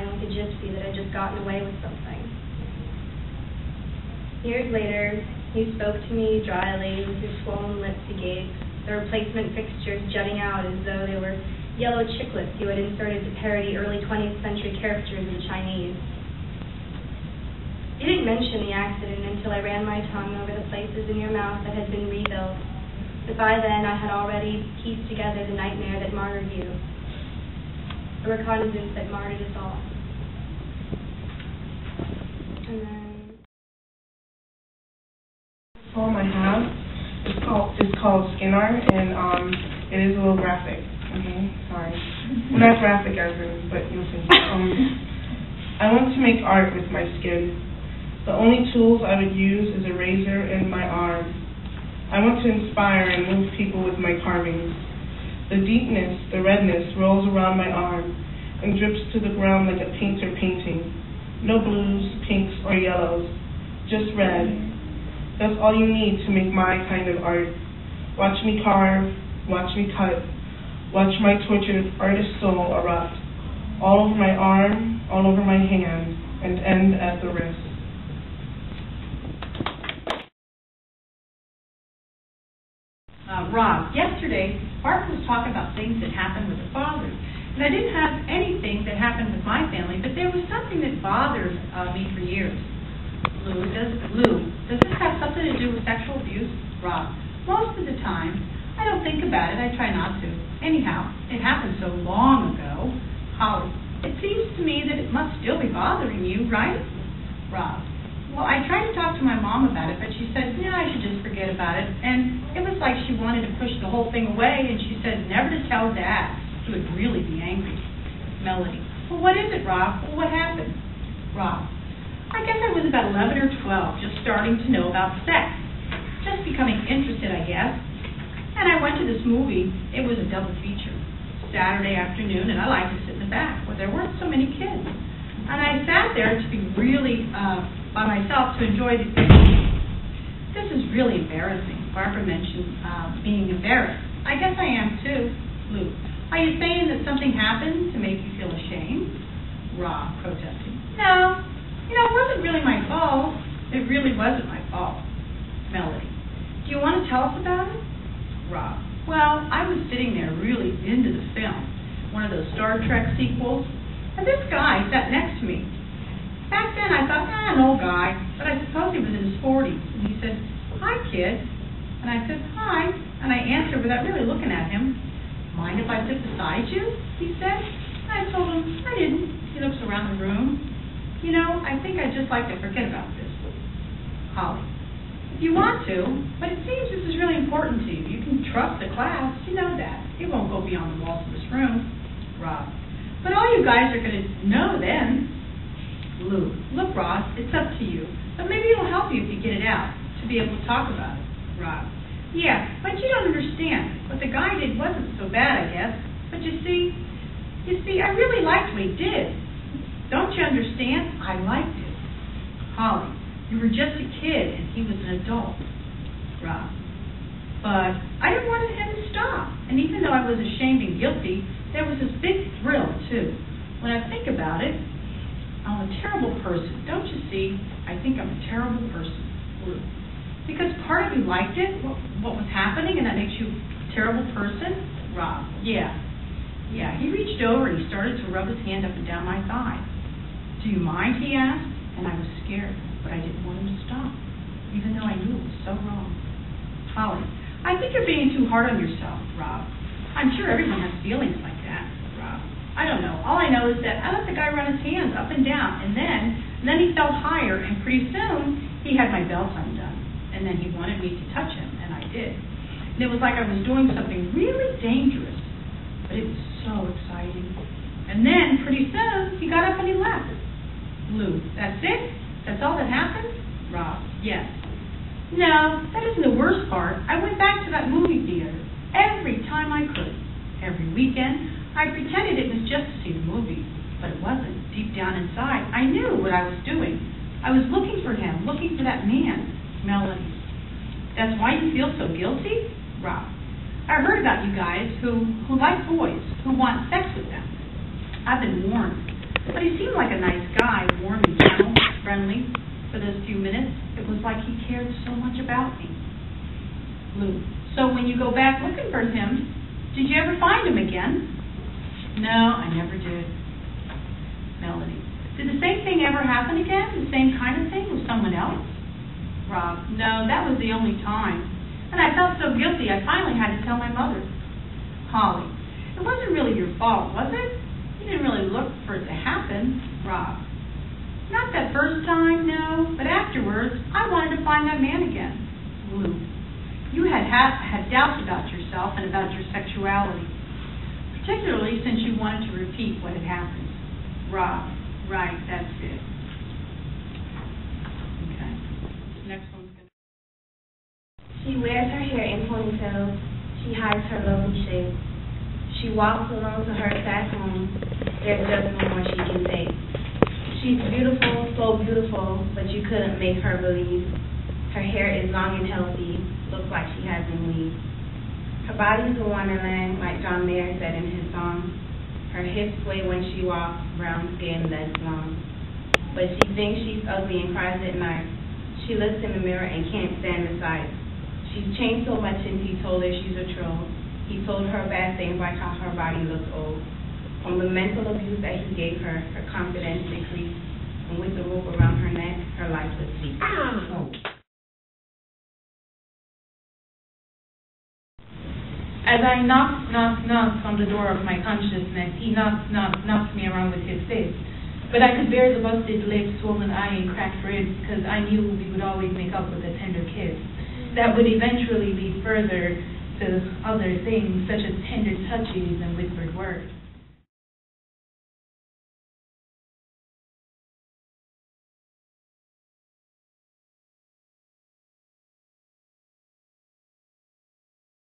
crying like a gypsy that had just gotten away with something. Years later, he spoke to me dryly with his swollen lips agape, the replacement fixtures jutting out as though they were yellow chiclets you had inserted to parody early 20th century caricatures in Chinese. He didn't mention the accident until I ran my tongue over the places in your mouth that had been rebuilt, but by then I had already pieced together the nightmare that martyred you, a reconnaissance that martyred us all. And then... The poem I have is called Skin Art, and it is a little graphic. Okay, sorry. Well, not graphic as in, but you'll see. I want to make art with my skin. The only tools I would use is a razor and my arm. I want to inspire and move people with my carvings. The deepness, the redness, rolls around my arm and drips to the ground like a painter painting. No blues, pinks, or yellows, just red. That's all you need to make my kind of art. Watch me carve, watch me cut, watch my tortured artist soul erupt, all over my arm, all over my hand, and end at the wrist. Rob, yesterday, Bart was talking about things that happened with the fathers. And I didn't have anything that happened with my family, but there was something that bothered me for years. Lou, does this have something to do with sexual abuse? Rob, most of the time, I don't think about it. I try not to. Anyhow, it happened so long ago. Holly, it seems to me that it must still be bothering you, right? Rob, well, I tried to talk to my mom about it, but she said, yeah, I should just forget about it. And it was like she wanted to push the whole thing away, and she said never to tell Dad. He would really be angry. Melody, well, what is it, Rob? Well, what happened? Rob, I guess I was about 11 or 12, just starting to know about sex. Just becoming interested, I guess. And I went to this movie. It was a double feature. Saturday afternoon, and I liked to sit in the back where there weren't so many kids. And I sat there to be really by myself to enjoy the... This is really embarrassing. Barbara mentioned being embarrassed. I guess I am too. Lou, are you saying that something happened to make you feel ashamed? Rob, protesting. No. You know, it wasn't really my fault. It really wasn't my fault. Melody, do you want to tell us about it? Rob, well, I was sitting there really into the film, one of those Star Trek sequels, and this guy sat next to me. Back then I thought, an old guy, but I suppose he was in his 40s. And he said, hi, kid. And I said, hi. And I answered without really looking at him. Mind if I sit beside you? He said. And I told him, I didn't. He looks around the room. You know, I think I'd just like to forget about this. Holly, if you want to, but it seems this is really important to you. You can trust the class. You know that. It won't go beyond the walls of this room. Rob, but all you guys are going to know then. Lou, look, Ross, it's up to you. But maybe it'll help you if you get it out, to be able to talk about it. Rob, yeah, but you don't understand. What the guy did wasn't so bad, I guess. But you see, I really liked what he did. Don't you understand? I liked it. Holly, you were just a kid and he was an adult. Rob, but I didn't want him to stop. And even though I was ashamed and guilty, there was this big thrill, too. When I think about it, I'm a terrible person. Don't you see? I think I'm a terrible person. Because part of you liked it, what was happening, and that makes you a terrible person? Rob, yeah. Yeah, he reached over and he started to rub his hand up and down my thigh. Do you mind, he asked? And I was scared, but I didn't want him to stop, even though I knew it was so wrong. Holly, I think you're being too hard on yourself, Rob. I'm sure everyone has feelings like that, Rob. I don't know. All I know is that I let the guy run his hands up and down, and then he felt higher, and pretty soon he had my belt undone. And then he wanted me to touch him, and I did. And it was like I was doing something really dangerous, but it was so exciting. And then, pretty soon, he got up and he left. Lou, that's it? That's all that happened? Rob, yes. No, that isn't the worst part. I went back to that movie theater every time I could. Every weekend, I pretended it was just to see the movie, but it wasn't. Deep down inside, I knew what I was doing. I was looking for him, looking for that man. Melody, that's why you feel so guilty? Rob, I heard about you guys who like boys, who want sex with them. I've been warned. But he seemed like a nice guy, warm and gentle, friendly. For those few minutes, it was like he cared so much about me. Lou: so when you go back looking for him, did you ever find him again? No, I never did. Melody: did the same thing ever happen again? The same kind of thing with someone else? Rob: no, that was the only time. And I felt so guilty, I finally had to tell my mother. Holly: it wasn't really your fault, was it? You didn't really look for it to happen. Rob: not that first time, no, but afterwards, I wanted to find that man again. Lou: you had doubts about yourself and about your sexuality, particularly since you wanted to repeat what had happened. Rob: right, that's it. Okay. Next one's good. She wears her hair in ponytails. She hides her lovely shape. She walks alone to her sad home. There's just no more she can take. She's beautiful, so beautiful, but you couldn't make her believe. Her hair is long and healthy, looks like she hasn't weaved. Her body's a wonderland, like John Mayer said in his song. Her hips sway when she walks, brown skin, legs long. But she thinks she's ugly and cries at night. She looks in the mirror and can't stand the sight. She's changed so much since he told her she's a troll. He told her bad things like how her body looks old. From the mental abuse that he gave her, her confidence decreased. And with the rope around her neck, her life was deep. As I knock on the door of my consciousness, he knocks me around with his fist. But I could bear the busted lip, swollen eye, and cracked ribs, because I knew we would always make up with a tender kiss. That would eventually lead further to other things, such as tender touches and whispered words.